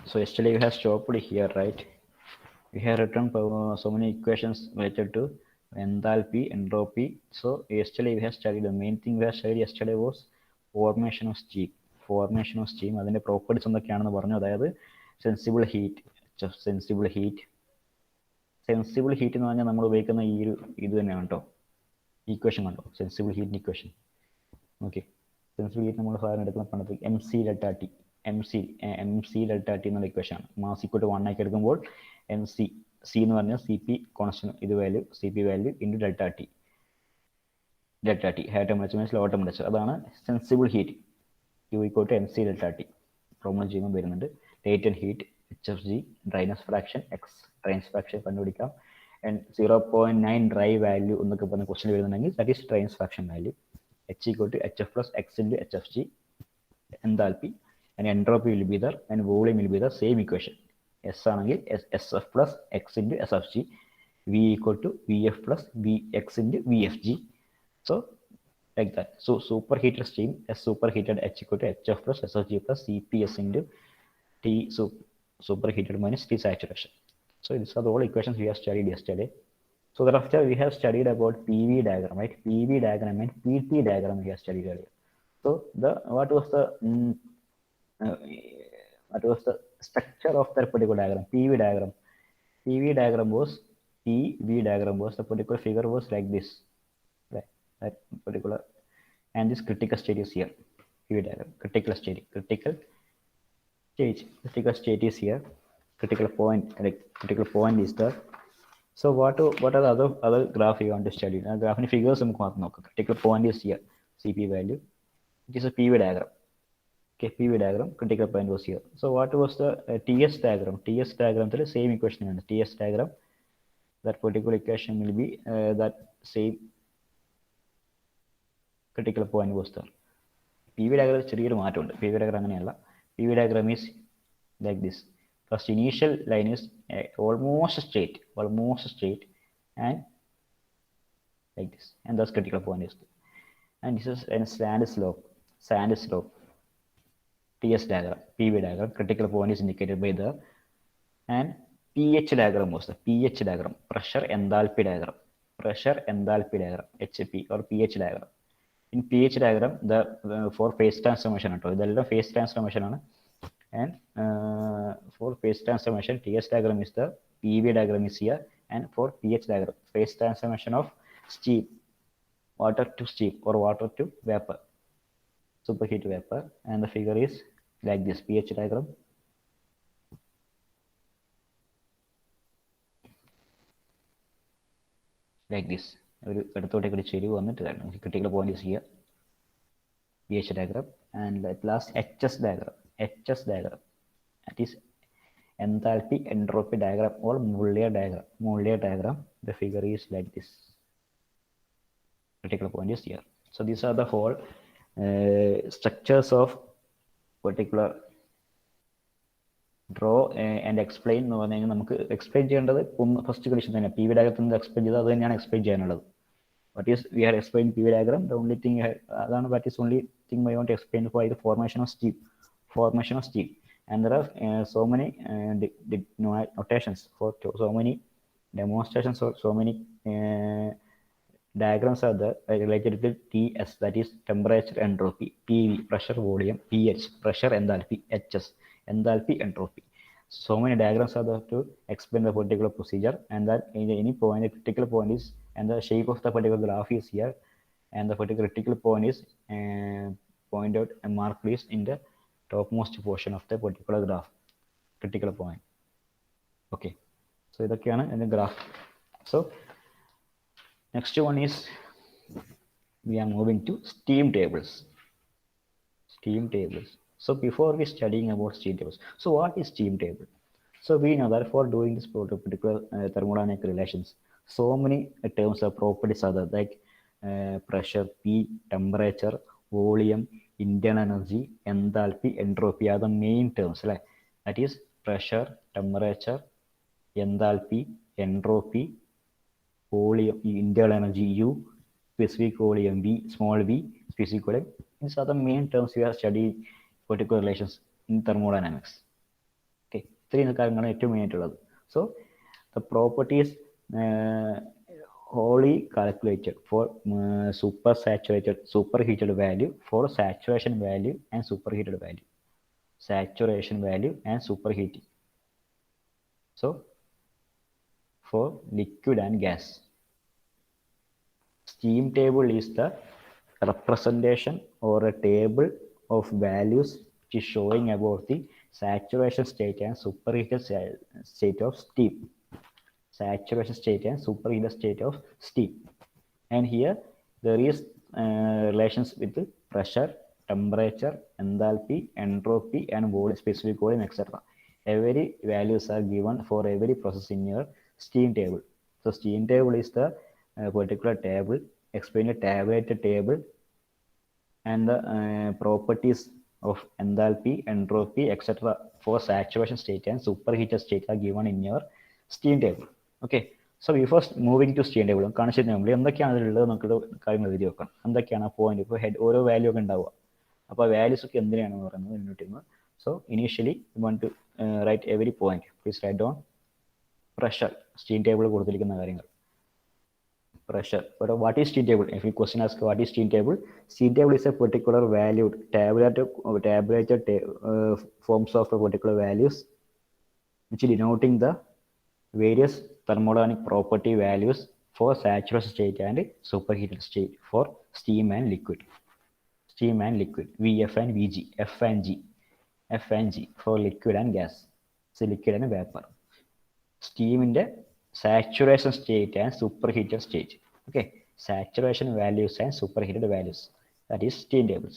So yesterday we have stopped here, right? We have written so many equations related to enthalpy, entropy. So yesterday we have studied, the main thing we have studied yesterday was formation of steam. Formation of steam, അതിന്റെ properties എന്തൊക്കെയാണെന്ന് പറഞ്ഞു. അതായത് sensible heat, sensible heat sensible heat എന്ന് പറഞ്ഞാൽ നമ്മൾ ഉപയോഗിക്കുന്ന ഈ ഒരു ഇത് തന്നെയാണ് കേട്ടോ. ഈക്വേഷൻ കണ്ടോ, സെൻസിബിൾ ഹീറ്റിൻ്റെ ഇക്വേഷൻ. ഓക്കെ, സെൻസിബിൾ ഹീറ്റ് നമ്മൾ സാധാരണ എടുക്കുന്ന പണ്ടത്തെ M C delta T, M C delta T എന്നുള്ള ഇക്വേഷൻ ആണ്. മാസ് ഈക്വൽ ടു 1 ആക്കി എടുക്കുമ്പോൾ എം സി എന്ന് പറഞ്ഞാൽ സി പി കോൺസ്റ്റന്റ്, ഇത് value C P value into delta T, high temperature means low temperature. അതാണ് sensible heat. U equal to M C delta T. Problem ചെയ്യുമ്പോൾ വരുന്നുണ്ട്. Latent heat H F G, dryness fraction X, dryness fraction കണ്ടുപിടിക്കാം. And 0.9 dry value എന്നൊക്കെ പറഞ്ഞ question വരുന്നുണ്ടെങ്കിൽ that is dryness fraction value. H equal to HF plus X into HFG enthalpy, and entropy will be there, and volume will be the same equation. S ആണെങ്കിൽ SF plus X into SFG, V equal to VF plus VX into VFG. So like that. So superheated steam, S superheated, H equal to HF plus SFG plus CPS into T superheated minus T saturation. So these are the all equations we have studied yesterday. So thereafter we have studied about PV diagram, right? PV diagram and PT diagram we have studied earlier. So what was the structure of that particular diagram? PV diagram. PV diagram was the particular figure was like this, right? That particular, and this critical state is here. PV diagram, critical state is here. Critical point is there. So what are the other graph you want to study? Graph figures critical point is here, CP value. It is a PV diagram. Okay, PV diagram, critical point was here. So what was the TS diagram? TS diagram, the same equation. TS diagram, that particular equation will be that same critical point was there. PV diagram is PV diagram PV diagram is like this. First initial line is almost straight, and like this, and thus critical point is there. And this is a sand slope. TS diagram, PV diagram, critical point is indicated by the, and pH diagram was the pH diagram, pressure enthalpy diagram, HP or pH diagram. In pH diagram, the for phase transformation, phase transformation, and for phase transformation, TS diagram is the, PV diagram is here, and for pH diagram, phase transformation of steam, water to steam or water to vapor, superheat vapor, and the figure is like this, pH diagram. Like this. Critical point is here, pH diagram, and at last HS diagram. That is enthalpy entropy diagram or Muller diagram. The figure is like this. Critical point is here. So these are the whole structures of particular draw and explain. Explain first condition, PV diagram explain. What is we are explaining PV diagram? The only thing that is only thing I want to explain for the formation of steam. And there are so many notations for so many demonstrations, or so many diagrams are there related to TS, that is temperature, entropy, PV, pressure, volume, pH, pressure, enthalpy, HS, enthalpy, entropy. So many diagrams are there to explain the particular procedure, and that in any point, the critical point is, and the shape of the particular graph is here, and the particular critical point is pointed out and marked is in the topmost portion of the particular graph, critical point. Okay, so ഇതൊക്കെയാണ് the graph. So next one is we are moving to steam tables. So before we studying about steam tables, so what is steam table? So we know that for doing this particular thermodynamic relations, so many terms or properties are there, like pressure, P, temperature, volume, internal energy, enthalpy, entropy are the main terms. That is pressure, temperature, enthalpy, entropy, volume, internal energy U, specific volume V, small v, specific volume. These are the main terms we are studying particular relations in thermodynamics. Okay, ഇത്രയും കാര്യങ്ങളാണ് ഏറ്റവും main ആയിട്ടുള്ളത്. So the properties wholly calculated for superheated value, for saturation value and superheated value. Saturation value and superheating. So for liquid and gas, steam table is the representation or a table of values which is showing about the saturation state and superheated state of steam. Saturation state and superheated state of steam. And here there is relations with pressure, temperature, enthalpy, entropy, and volume, specific volume, etc. Every values are given for every process in your steam table. So steam table is the particular table, explain a tabulated table, and the properties of enthalpy, entropy, etc. for saturation state and superheated state are given in your steam table. Okay. So before moving to steam table കാണിച്ചു നമ്മൾ എന്തൊക്കെയാണ് അതിലുള്ളത് നമുക്ക് കാര്യങ്ങൾ എഴുതി വെക്കണം. എന്തൊക്കെയാണ് ആ പോയിന്റ്, ഇപ്പോൾ ഹെഡ് ഓരോ വാല്യൂ ഒക്കെ ഉണ്ടാവുക. അപ്പോൾ ആ വാല്യൂസ് ഒക്കെ എന്തിനാണെന്ന് പറയുന്നത് മുന്നോട്ട്. So initially you want to write every point. Please write down pressure. Steam table കൊടുത്തിരിക്കുന്ന കാര്യങ്ങൾ. Pressure. But what is steam table? If you question ask what is steam table, steam table is a particular valued tabulated forms of a particular values which denoting the various thermodynamic property values for saturation state and superheated state for steam and liquid. Steam and liquid, Vf and Vg, F and G. F and G for liquid and gas. So liquid and vapor. Steam in the saturation state and superheated state. Okay, saturation values and superheated values. That is steam tables.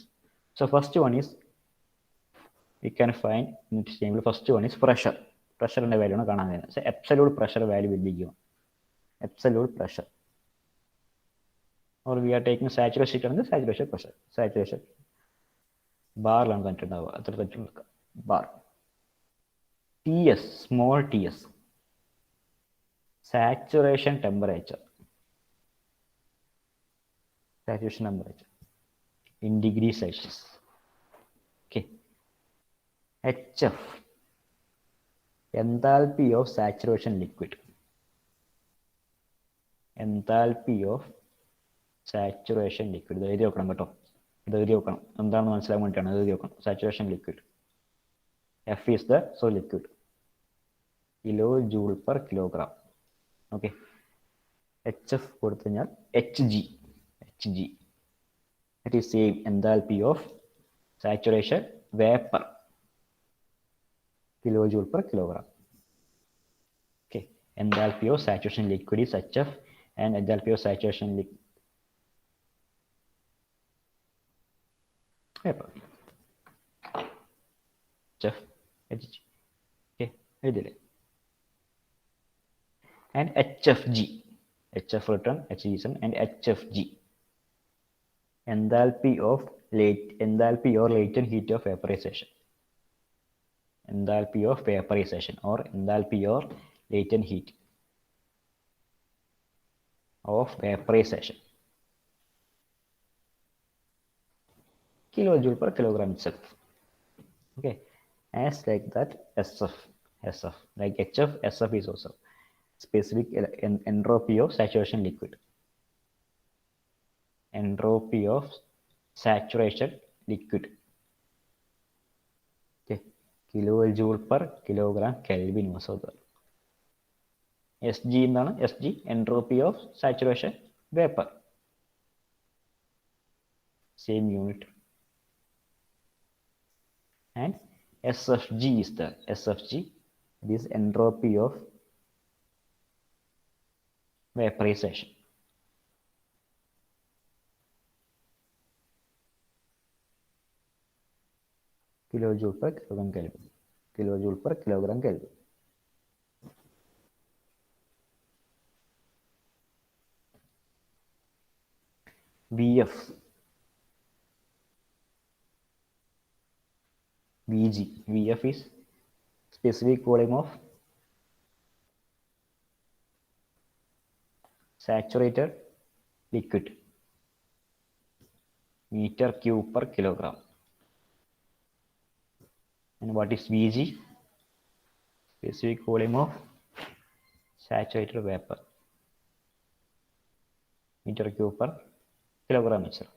So first one is, we can find in the table, first one is pressure. Pressure in the value. So absolute pressure value will be given. Absolute pressure. Or we are taking saturation and the saturation pressure. Saturation. Bar bar. Ts, small ts. Saturation temperature. Saturation temperature in degrees Celsius. Okay. HF, enthalpy of saturation liquid. Enthalpy of saturation liquid. ഇത് എഴുതി വെക്കണം കേട്ടോ. ഇത് എഴുതി വെക്കണം. എന്താണെന്ന് മനസ്സിലാക്കാൻ വേണ്ടിയിട്ടാണ് എഴുതി വെക്കണം. Saturation liquid. F is the liquid. Kilojoule per kilogram. Okay. HF കൊടുത്തു കഴിഞ്ഞാൽ Hg. That is same enthalpy of saturation vapor. Kilojoule per kilogram. Okay. Enthalpy of saturation liquid is HF and enthalpy of saturation vapor. HF, Hg. Okay. And HFG. HF written, Hg and HFG. Enthalpy or latent heat of vaporization. Enthalpy of vaporization or enthalpy or latent heat of vaporization. Kilojoule per kilogram itself. Okay. As like that, SF. Like HF, SF is also specific entropy of saturation liquid. Entropy of saturation liquid. Okay. Kilojoule per kilogram Kelvin was also. SG എന്താണ്? SG entropy of saturation vapor. Same unit. And SFG is the SFG. This entropy of vaporization. Kilojoule per kilogram Kelvin. Kilojoule per kilogram Kelvin. Vf, Vg. Vf is specific volume of saturated liquid, meter cube per kilogram. And what is Vg? specific volume of saturated vapor, meter cube per kilogram measure.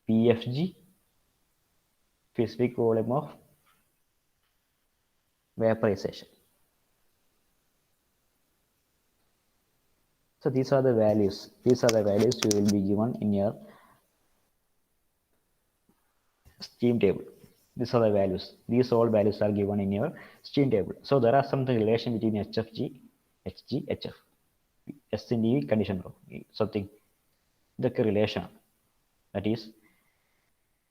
PFG, specific volume of vaporization. So these are the values. These are the values you will be given in your steam table. These are the values. These all values are given in your steam table. So there are some relation between HFG, HG, HF. S in the condition something. The relation, that is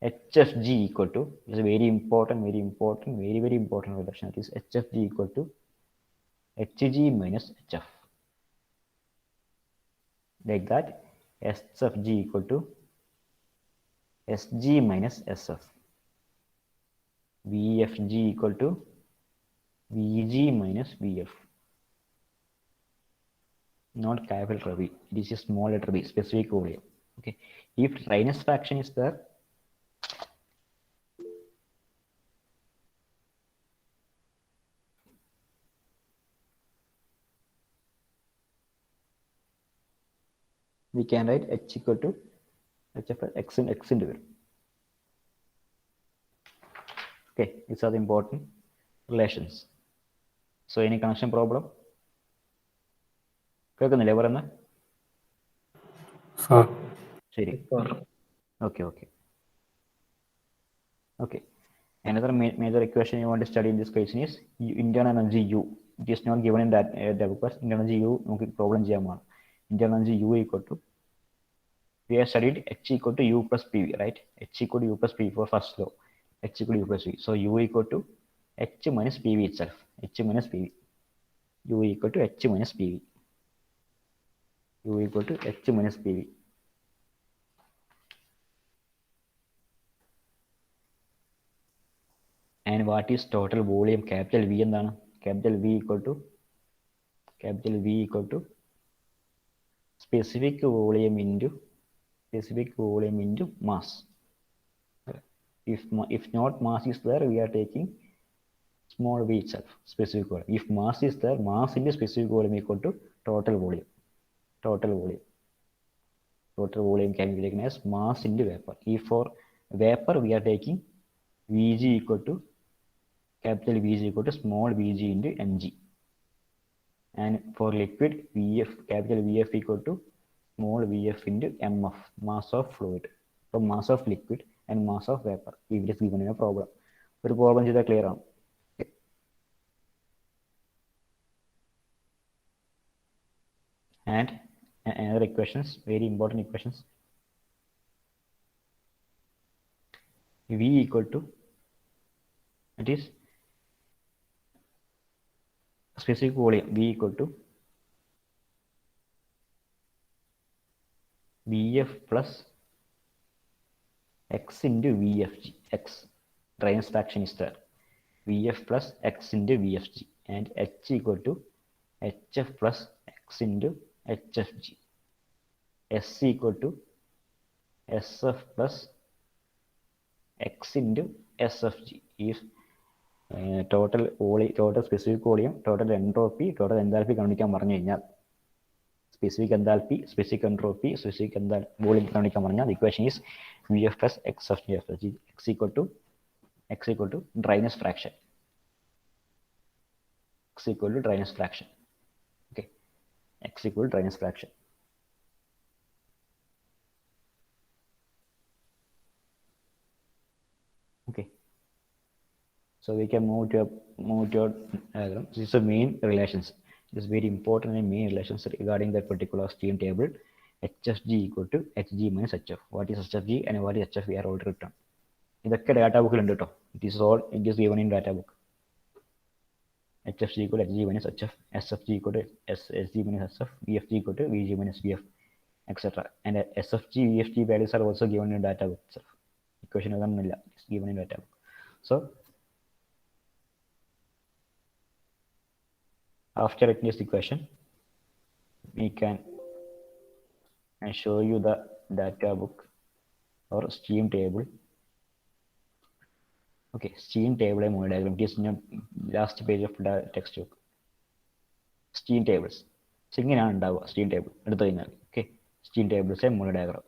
HFG equal to, is a very important relation. That is HFG equal to HG minus HF. Like that, SFG equal to SG minus SF. VFG equal to VG minus VF. Not capital letter V. It is a small letter V, specific volume. Okay. If dryness fraction is there, we can write H equal to HF X into V. Okay, these are the important relations. So any connection problem? കേൾക്കുന്നില്ലേ പറയുന്നത്? ശരി. Okay. Another major equation you want to study in this question is internal energy U. It is not given in that because internal energy U നമുക്ക് problem ചെയ്യാമാണ്. Internal energy U equal to, we have studied H equal to U plus PV, right? H equal to U plus PV for first law. H equal to U plus PV. So U equal to H minus PV itself. H minus PV. U equal to H minus PV. U equal to H minus PV. And what is total volume? Capital V എന്താണ്? Capital V equal to specific volume into mass. If not mass is there, we are taking small v itself, specific volume. If mass is there, mass into specific volume equal to total volume. Total volume can be taken as mass into vapor. If for vapor, we are taking Vg equal to capital Vg equal to small vg into mg. And for liquid, capital Vf equal to small vf into mf, mass of fluid. So mass of liquid and mass of vapor. If it is given in a problem. ഒരു problem ചെയ്താൽ clear ആണ്. And another equations, very important equations. V equal to, it is specific volume, V equal to Vf plus X into VFG. X, dryness fraction is there. Vf plus X into VFG. And H equal to HF plus X into HFG. S equal to SF plus X into SFG. If total specific volume, total entropy, total enthalpy കണ്ടുപിടിക്കാൻ പറഞ്ഞു കഴിഞ്ഞാൽ, specific enthalpy, specific entropy, specific volume കണ്ടുപിടിക്കാൻ പറഞ്ഞാൽ, the equation is Vf plus XFG. X equal to dryness fraction. X equal to dryness fraction. Okay. X equal to dryness fraction. Okay. So we can move to diagram. This is the main relations. This is very important and main relations regarding that particular steam table. HFG equal to HG minus HF. What is HFG and what is HF? We are already written. ഇതൊക്കെ data ബുക്കിൽ ഉണ്ട് കേട്ടോ. It is given in data book. HFG equal to HG minus HF, SFG equal to SG minus SF, VFG equal to VG minus VF, etc. And SFG, VFG values are also given in data book itself. Equation is given in data book. So after writing this equation, we can show you the data book or steam table Okay, steam table and Moore diagram. It is in the last page of the textbook. Steam tables. So ഇങ്ങനെയാണ് ഉണ്ടാവുക steam table എടുത്തു കഴിഞ്ഞാൽ. Okay, steam tables and Moore diagram.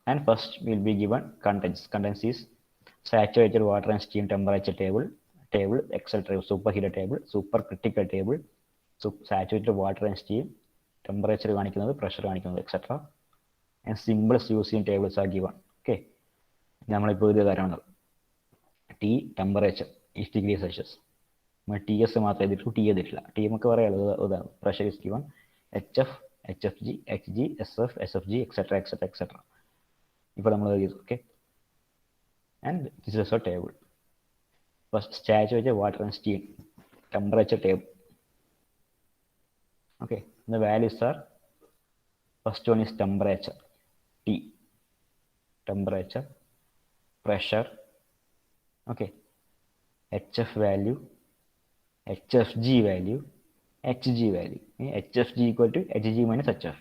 And first will be given contents. Contents is saturated water and steam temperature table, etc. Superheated table, supercritical table, saturated water and steam, temperature കാണിക്കുന്നത്, pressure കാണിക്കുന്നത്, etc. And symbols used in tables are given. Okay, നമ്മളിപ്പോൾ എഴുതിയ കാര്യമാണ്. T temperature is degree Celsius. നമ്മൾ T S മാത്രമേ എഴുതിയിട്ടുള്ളൂ, T എഴുതിയിട്ടില്ല. T നമുക്ക് പറയാനുള്ളത് ഇതാണ്. Pressure is given H F, H F G, H G, S F, S F G, etcetera etcetera etcetera. ഇപ്പോൾ നമ്മൾ എഴുതിയത്. Okay, and this is A table. First saturated water and steam temperature table. Okay, the values are, first one is temperature, T, temperature, pressure, okay, HF value, HFG value, HG value. HFG equal to HG minus HF.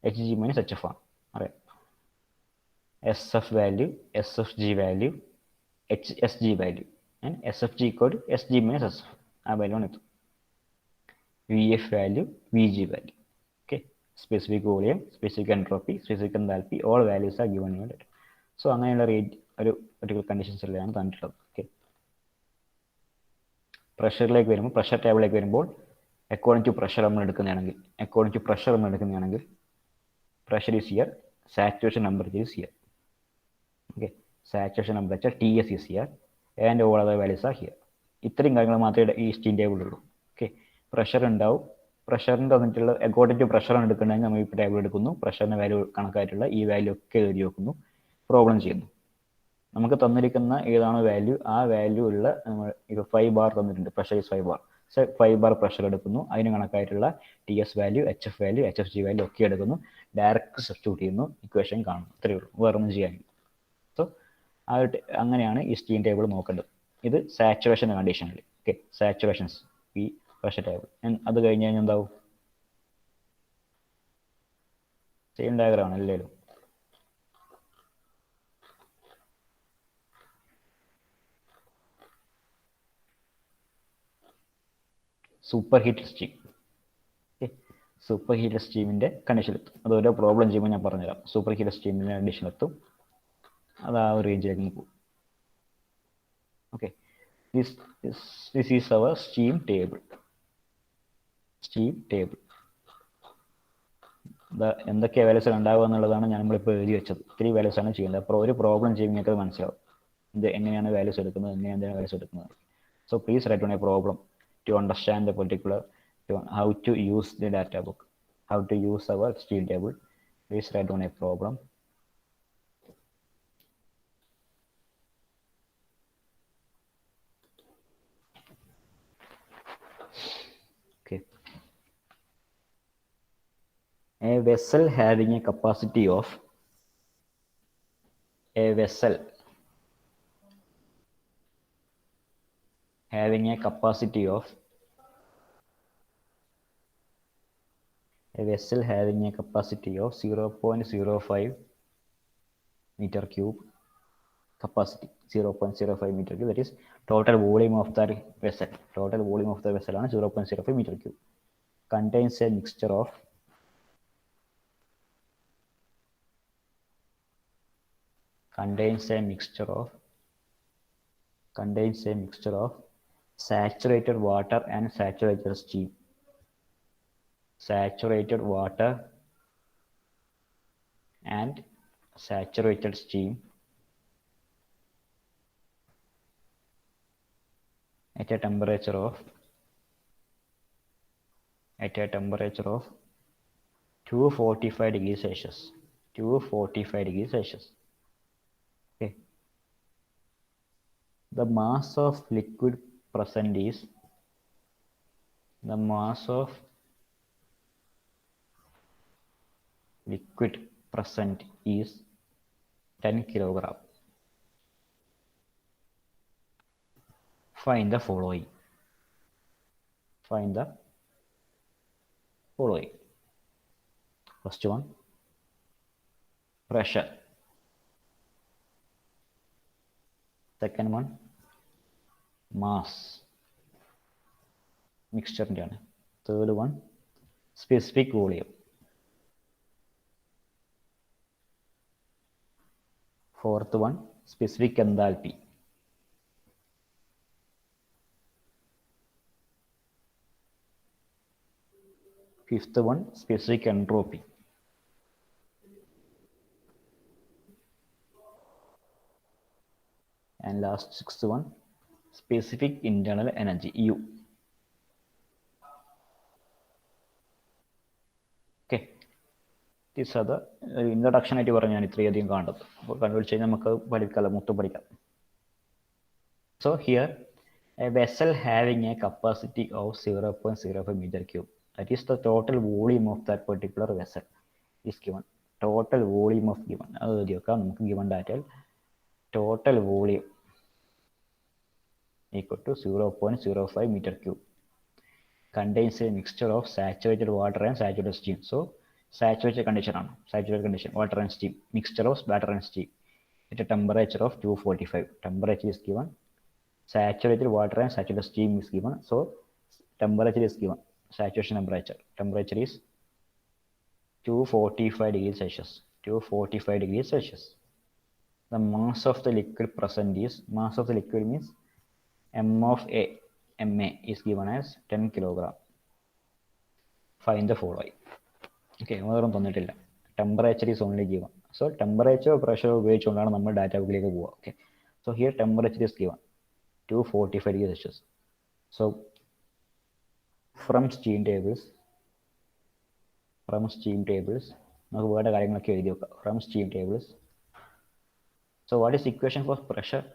HG minus HF ആണ്. അറിയാം. SF value, SFG value, HSG value, and SFG equal to SG minus SF. ആ value ആണ് ഇത്. VF value, VG value. Okay, specific volume, specific entropy, specific enthalpy, all values are given here. So അങ്ങനെയുള്ള ഒരു particular കണ്ടീഷൻസിലാണ് തന്നിട്ടുള്ളത്. Okay, പ്രഷറിലേക്ക് വരുമ്പോൾ, pressure ടേബിളിലേക്ക് വരുമ്പോൾ according to pressure നമ്മൾ എടുക്കുന്നതാണെങ്കിൽ, pressure is here, saturation temperature is here. Okay, saturation temperature TS is here and all other values are here. ഇത്രയും കാര്യങ്ങൾ മാത്രമേ ഈ സ്റ്റീം ടേബിളുള്ളൂ. ഓക്കെ, പ്രഷർ ഉണ്ടാവും, പ്രഷറിൻ്റെ വന്നിട്ടുള്ള അക്കോർഡിംഗ് ടു പ്രഷറാണ് എടുക്കേണ്ടതെങ്കിൽ നമ്മൾ ഇപ്പോൾ ടേബിൾ എടുക്കുന്നു, പ്രഷറിൻ്റെ വാല്യൂ കണക്കായിട്ടുള്ള ഈ വാല്യൂ ഒക്കെ എഴുതി വെക്കുന്നു, പ്രോബ്ലം ചെയ്യുന്നു. നമുക്ക് തന്നിരിക്കുന്ന ഏതാണോ വാല്യൂ ആ വാല്യൂ ഉള്ള നമ്മൾ ഇപ്പോൾ 5 ബാർ തന്നിട്ടുണ്ട്, pressure is 5 bar. 5 bar pressure എടുക്കുന്നു, അതിന് കണക്കായിട്ടുള്ള TS value, HF value, HFG value ഒക്കെ എടുക്കുന്നു, ഡയറക്റ്റ് സബ്സ്റ്റിറ്റ്യൂട്ട് ചെയ്യുന്നു, ഇക്വേഷൻ കാണുന്നു. ഇത്രയേ ഉള്ളൂ, വേറെ ഒന്നും ചെയ്യാനില്ല. സോ അങ്ങനെയാണ് ഈ സ്റ്റീം ടേബിൾ നോക്കേണ്ടത്. ഇത് സാച്ചുറേഷൻ കണ്ടീഷനിൽ. ഓക്കെ, സാച്ചുറേഷൻസ് ഈ പ്രഷർ ടേബിൾ. അത് കഴിഞ്ഞ് കഴിഞ്ഞാൽ എന്താവും? സെയിം ഡയഗ്രാമാണ് എല്ലാവരും. Super heat steam. Super heat സ്റ്റീമിൻ്റെ കണ്ടീഷനിലെത്തും. അത് ഓരോ പ്രോബ്ലം ചെയ്യുമ്പോൾ ഞാൻ പറഞ്ഞുതരാം. സൂപ്പർ ഹീറ്റ് സ്റ്റീമിൻ്റെ കണ്ടീഷനിലെത്തും, അത് ആ ഒരു റേഞ്ചിലേക്ക് പോകും. Okay, this is our steam table. എന്തൊക്കെ വാല്യൂസ് ഉണ്ടാവുക എന്നുള്ളതാണ് നമ്മളിപ്പോൾ എഴുതി വെച്ചത്. 3 വാല്യൂസ് ആണ് ചെയ്യുന്നത്. അപ്പോൾ ഒരു പ്രോബ്ലം ചെയ്യുമ്പോൾ നിങ്ങൾക്ക് മനസ്സിലാവും ഇത് എങ്ങനെയാണ് വാല്യൂസ് എടുക്കുന്നത്, എങ്ങനെയാണ് വാല്യൂസ് എടുക്കുന്നത്. So please write on A problem to understand the particular, how to use the data book, how to use our steam table. Please write down a problem. Okay, a vessel having a capacity of a vessel having a capacity of 0.05 meter cube capacity, 0.05 meter cube, that is total volume of that vessel. Total volume of the vessel ആണ് 0.05 meter cube. Contains a mixture of saturated water and saturated steam. Saturated water and saturated steam at a temperature of 245 degrees Celsius. 245 degrees Celsius. Okay. The mass of liquid present is liquid present is 10 kilogram. Find the following. First one, pressure. Second one, mass, mixture. Third one, specific volume. Fourth one, specific enthalpy. Fifth one, specific entropy. And last, sixth one, specific internal energy, U. Okay. These are the introduction ആയിട്ട് പറഞ്ഞു ഞാൻ ഇത്രയധികം കാണുന്നത്. അപ്പോൾ കണ്ടുപിടിച്ച് കഴിഞ്ഞാൽ നമുക്ക് പഠിക്കാം, മൊത്തം പഠിക്കാം. So here, a vessel having a capacity of 0.05 meter cube, that is the total volume of that particular vessel, is given. Total volume of given. അത് എഴുതിയേക്കാം നമുക്ക് given data. Total volume equal to 0.05 meter cube. Contains a mixture of saturated water and saturated steam. So saturated condition, water and steam, mixture of water and steam at a temperature of 245. Temperature is given. Saturated water and saturated steam is given. So temperature is given. Saturation temperature. Temperature is 245 degrees Celsius. 245 degrees Celsius. The mass of the liquid present is, mass of the liquid means M of A, MA is given as 10 kilogram. Find the following. Okay, ഒന്നും തന്നിട്ടില്ല. Temperature is only given. So temperature, pressure ഉപയോഗിച്ചുകൊണ്ടാണ് നമ്മൾ data ബുക്കിലേക്ക് പോവുക. Okay. So here temperature is given 245 degrees Celsius. So from steam tables നമുക്ക് വേണ്ട കാര്യങ്ങളൊക്കെ എഴുതി വെക്കാം. From steam tables. So what is equation for pressure?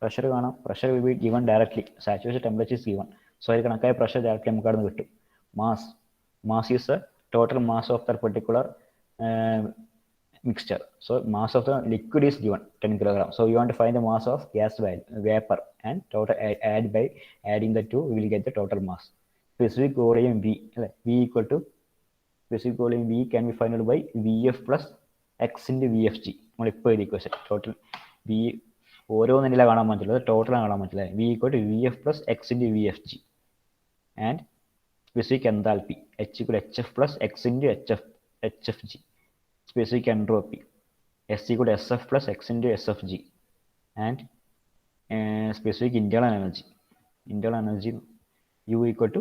Pressure കാണാം. Pressure will be given directly. Saturation temperature is given. So അതിൽ കണക്കായ pressure directly നമുക്ക് അവിടെ നിന്ന് കിട്ടും. Mass is the total mass of that particular mixture. So mass of the liquid is given 10 kilogram. So you want to find the mass of gas vapor and total add by adding the two, we will get the total mass. Specific volume V, V equal to specific volume V can be found by Vf plus x into Vfg. നമ്മളിപ്പോൾ എഴുതി equation total V ഓരോന്നില്ല കാണാൻ പറ്റുള്ളത്, total കാണാൻ പറ്റില്ല. V equal to Vf plus x into Vfg. And specific enthalpy H equal to Hf plus x into Hfg. Specific entropy S equal to Sf plus x into Sfg. And specific internal energy U equal to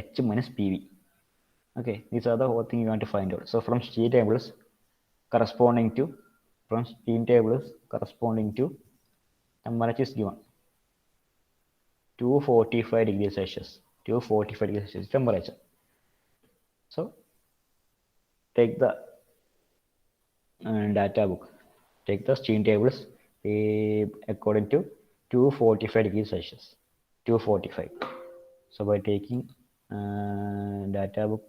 H minus PV. Okay, these are the whole thing you want to find out. So from steam tables corresponding to temperature is given 245 degrees Celsius. 245 degrees Celsius temperature. So take the data book. Take the steam tables according to 245 degrees Celsius. 245. So by taking data book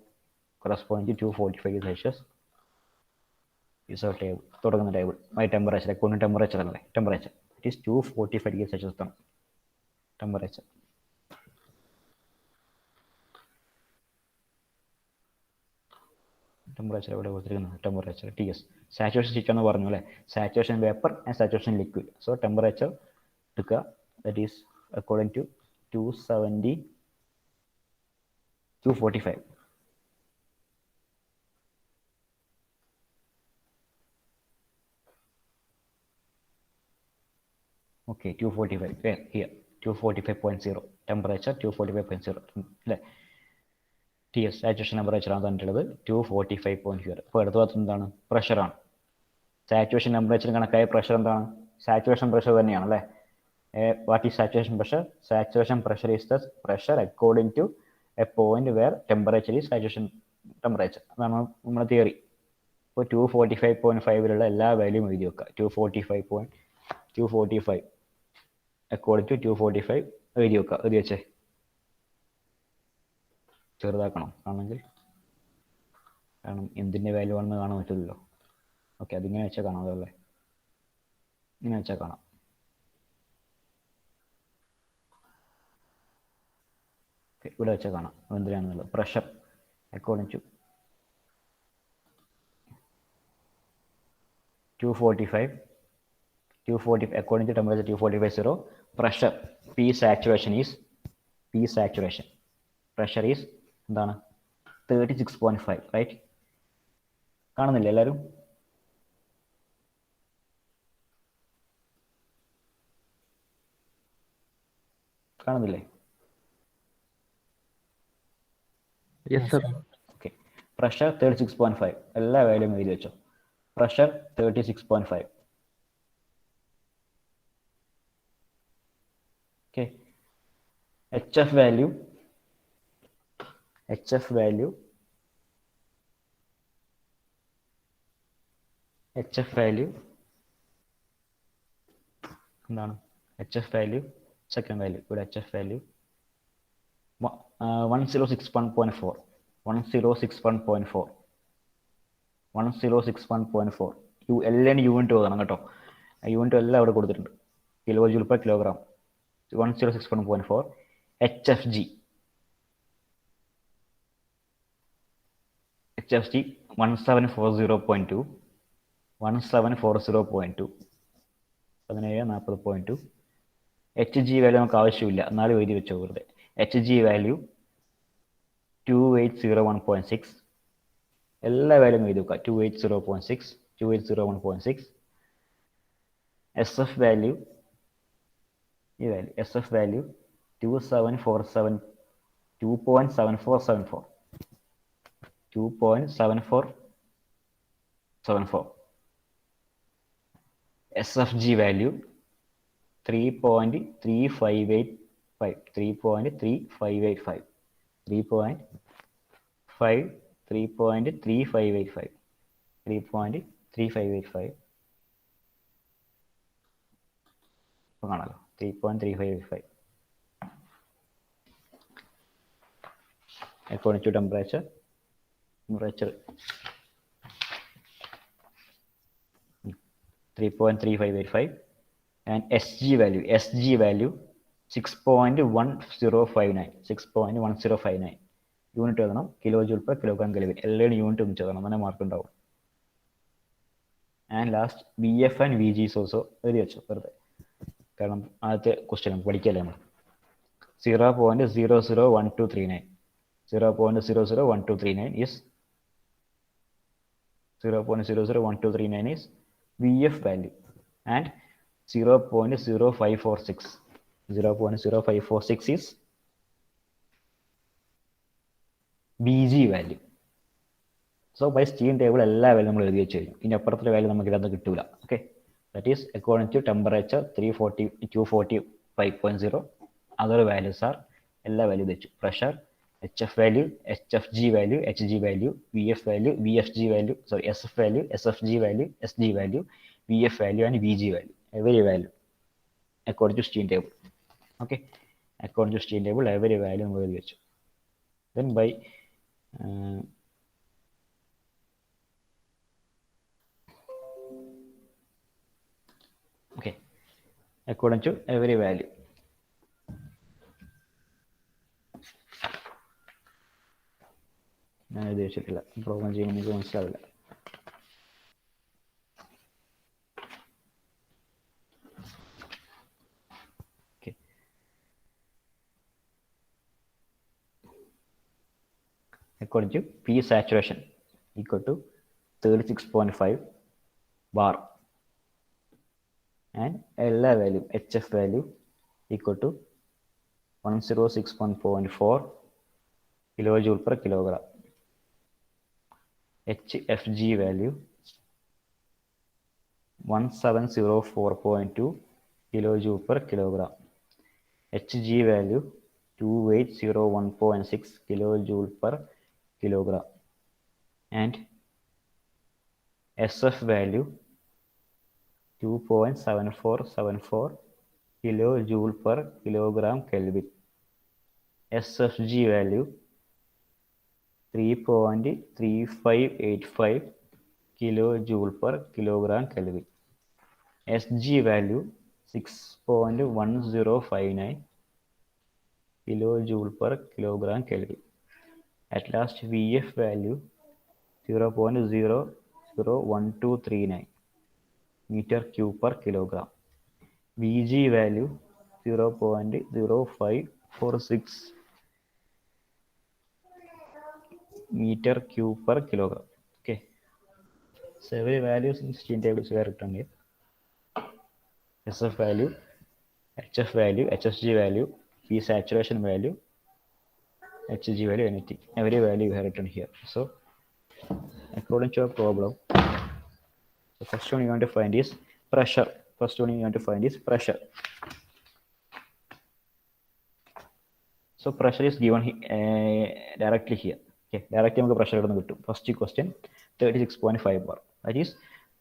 corresponding to 245 degrees Celsius is our table. തുടങ്ങുന്ന table. My temperature. according to temperature അല്ലേ? Temperature. It is 245 degrees Celsius temperature. Temperature എവിടെ കൊടുത്തിരിക്കുന്നത്? Temperature TS. Saturation state എന്ന് പറഞ്ഞു അല്ലേ? Saturation vapor and saturation liquid. So temperature എടുക്കുക. That is according to 245. Okay, 245. Where? Here. 245.0. Temperature 245.0. TS saturation temperature ആണ് തന്നിട്ടുള്ളത് 245.0. ഇപ്പോൾ അടുത്ത ഭാഗത്ത് എന്താണ്? പ്രഷറാണ്. സാച്ചുറേഷൻ ടെമ്പറേച്ചർ കണക്കായ പ്രഷർ എന്താണ്? സാച്ചുറേഷൻ പ്രഷർ തന്നെയാണ് അല്ലേ? What is saturation pressure? Saturation pressure is the pressure according to a point where temperature is saturation temperature. അതാണ് നമ്മുടെ തിയറി. ഇപ്പോൾ 245.5 എല്ലാ വാല്യൂം എഴുതി വെക്കുക. 245 according to 245 എഴുതി വെക്കുക. എഴുതി വെച്ചേ. ചെറുതാക്കണം കാരണം എന്തിൻ്റെ വാല്യൂ ആണെന്ന് കാണാൻ പറ്റില്ലല്ലോ. ഓക്കെ, അതിങ്ങനെ വെച്ചാൽ കാണാം. അതല്ലേ, ഇങ്ങനെ വെച്ചാൽ കാണാം. ഇവിടെ വെച്ചാൽ കാണാം എന്തിനാണെന്നുള്ളത്. Pressure according to 245, according to temperature 245.0, pressure P saturation is pressure is എന്താണ് 36.5, റൈറ്റ്? കാണുന്നില്ല എല്ലാവരും? കാണുന്നില്ലേ? ഓക്കെ. പ്രഷർ 36.5, എല്ലാ വാല്യൂം എഴുതി വെച്ചോ. പ്രഷർ 36.5. ഓക്കെ. HF value എന്താണ്? HF value സെക്കൻഡ് വാല്യൂ ഇവിടെ HF value 106.4. 106.4 എല്ലാവരും യൂണിറ്റ് എഴുതണം കേട്ടോ. യൂണിറ്റ് എല്ലാം അവിടെ കൊടുത്തിട്ടുണ്ട്. Kilo joule per kilogram. 106.4. HFG 1740.2. 1740.2. HG value നമുക്ക് ആവശ്യമില്ല, എന്നാലും എഴുതി വെച്ചോ വെറുതെ. HG value 2801.6. എല്ലാ വാല്യൂം എഴുതി വെക്കുക. 2801.6. SF വാല്യൂ, ഈ value SF value 2.7474. 2.7474. SFG value 3.3585. 3.3585. 3.3585. ഇപ്പൊ കാണാലോ. 3.3585. according to temperature 3.3585. and SG value 6.1059. 6.1059 unit എഴുതണം. Kilo joule per kilogram kelvin. എല്ലാവരും യൂണിറ്റ് ഒന്നിച്ച് എഴുതണം, അങ്ങനെ മാർക്ക് ഉണ്ടാവും. And last VF and VG also എഴുതി വെച്ചു വെറുതെ, കാരണം ആദ്യത്തെ ക്വസ്റ്റ്യൻ പഠിക്കല്ലേ നമ്മൾ. 0.001239. 0.001239 is 0.00139 is VF value, and 0.0546 is VG value. So by steam table എല്ലാ വാല്യൂ നമ്മൾ എഴുതി വെച്ച് കഴിഞ്ഞു. ഇനി അപ്പുറത്തെ വാല്യൂ നമുക്ക് ഇതിനകത്ത് കിട്ടൂല. Okay, that is according to temperature 245.0. Other values are, എല്ലാ വാല്യൂ വെച്ചു. Pressure, HF value, HFG value, HG value, VF value, VFG value, sorry, SF value, SFG value, SG value, VF value and VG value. Every value according to steam table. Okay, according to steam table, every value we will get. Then by okay, according to every value. ഞാൻ ഉദ്ദേശിച്ചിട്ടില്ല, programme ചെയ്യുമ്പോൾ എനിക്ക് മനസ്സിലാവില്ല. Okay, according to P saturation equal to 36.5 bar, and എല്ലാ value HF value equal to 106.4 kilojoule per kilogram. HFG value 1704.2 kilojoule per kilogram. HG value 2801.6 kilojoule per kilogram. And SF value 2.7474 kilojoule per kilogram Kelvin. SFG value 3.3585 kilojoule per kilogram Kelvin. SG value 6.1059 kilojoule per kilogram Kelvin. At last, VF value 0.00129 meter cube per kilogram. Vg value 0.0546 meter cube per kilogram. Okay. Several values in steam tables were written here. SF value, HF value, HSG value, P saturation value, HG value, anything. Every value you have written here. So according to a problem, the first one you want to find is pressure. First one you want to find is pressure. So pressure is given directly here. Okay, directly നമുക്ക് pressure ഇവിടെ നിന്ന് കിട്ടും. First question 36.5 bar. That is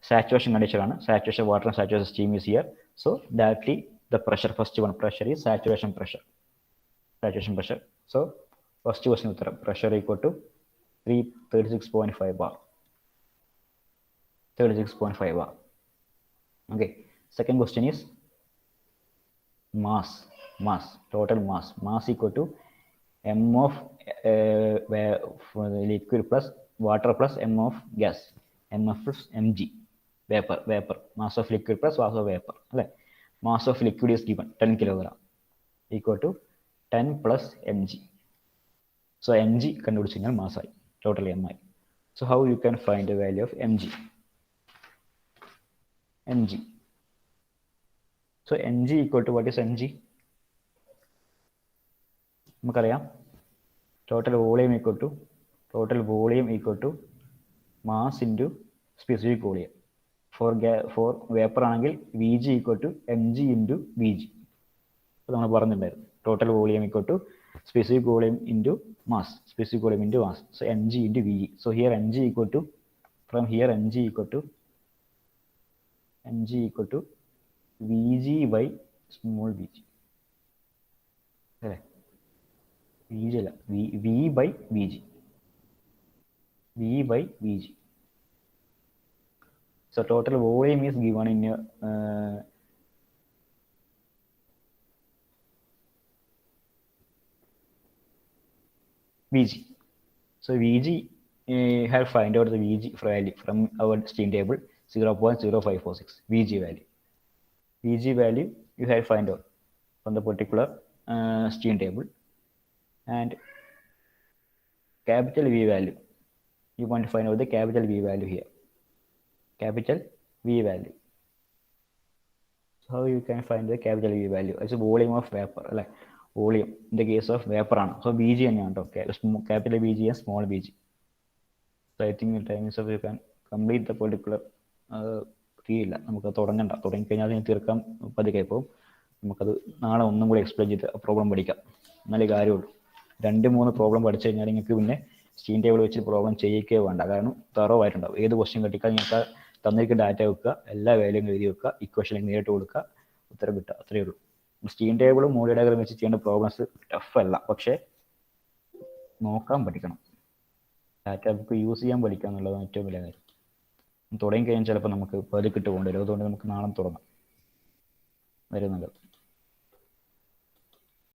saturation condition ആണ്. Saturation water and saturation steam is here. So directly the pressure, first one pressure is saturation pressure. Saturation pressure. So first question ഉത്തരം pressure equal to 36.5 bar. 36.5 bar. Okay. Second question is mass. Total mass equal to m of liquid plus water plus m of gas, mf plus mg, vapor, mass of liquid plus mass of vapor. Mass of liquid is given 10 kilogram equal to 10 plus mg. So mg converting mass I, total mi. So how you can find the value of mg? So mg equal to, what is mg? നമുക്കറിയാം total volume equal to mass into specific volume. For vapor ആണെങ്കിൽ Vg equal to mg into Vg. നമ്മൾ പറഞ്ഞിട്ടുണ്ടായിരുന്നു total volume equal to specific volume into mass. So mg into Vg. So here mg equal to, from here mg equal to Vg by small vg. Vg അല്ല, V by Vg. So total volume is given in Vg. So Vg, have find out the Vg value from our steam table 0.0546 Vg value. You have find out from the particular steam table. And capital V value, you want to find out the capital V value here. Capital V value. So how you can find the capital V value? It's a volume of vapor. Like volume in the case of vapor. So Vg and okay, capital Vg and small vg. So I think in terms of you can complete the particular field. നമുക്ക് തുടങ്ങിക്കഴിഞ്ഞാൽ അതിന് തീർക്കാൻ പതുക്കെ പോകും. നമുക്കത് നാളെ ഒന്നും കൂടി എക്സ്പ്ലെയിൻ ചെയ്ത് പ്രോബ്ലം പഠിക്കാം. എന്നാലേ കാര്യമുള്ളൂ. 2-3 പ്രോബ്ലം പഠിച്ചു കഴിഞ്ഞാൽ നിങ്ങൾക്ക് പിന്നെ സ്റ്റീം ടേബിൾ വെച്ച് പ്രോബ്ലം ചെയ്യിക്കേ വേണ്ട. കാരണം തറവായിട്ടുണ്ടാവും. ഏത് ക്വസ്റ്റ്യൻ കിട്ടിയാൽ നിങ്ങൾക്ക് തന്നിരിക്കുന്ന ഡാറ്റ വെക്കുക, എല്ലാ വാല്യൂയും എഴുതി വെക്കുക, ഇക്വേഷനിലേക്ക് നേരിട്ട് കൊടുക്കുക, ഉത്തരം കിട്ടുക. അത്രയേ ഉള്ളൂ. സ്റ്റീം ടേബിളും മോഡൽ ഡയഗ്രം വെച്ച് ചെയ്യേണ്ട പ്രോബ്ലംസ് ടഫ് അല്ല, പക്ഷേ നോക്കാൻ പഠിക്കണം. ഡാറ്റ ബുക്ക് യൂസ് ചെയ്യാൻ പഠിക്കുക എന്നുള്ളതാണ് ഏറ്റവും വലിയ കാര്യം. തുടങ്ങി കഴിഞ്ഞാൽ ചിലപ്പോൾ നമുക്ക് പതുക്കിട്ട് പോകേണ്ടി വരും. അതുകൊണ്ട് നമുക്ക് നാളെ തുടങ്ങാം. വരുന്നുണ്ട്.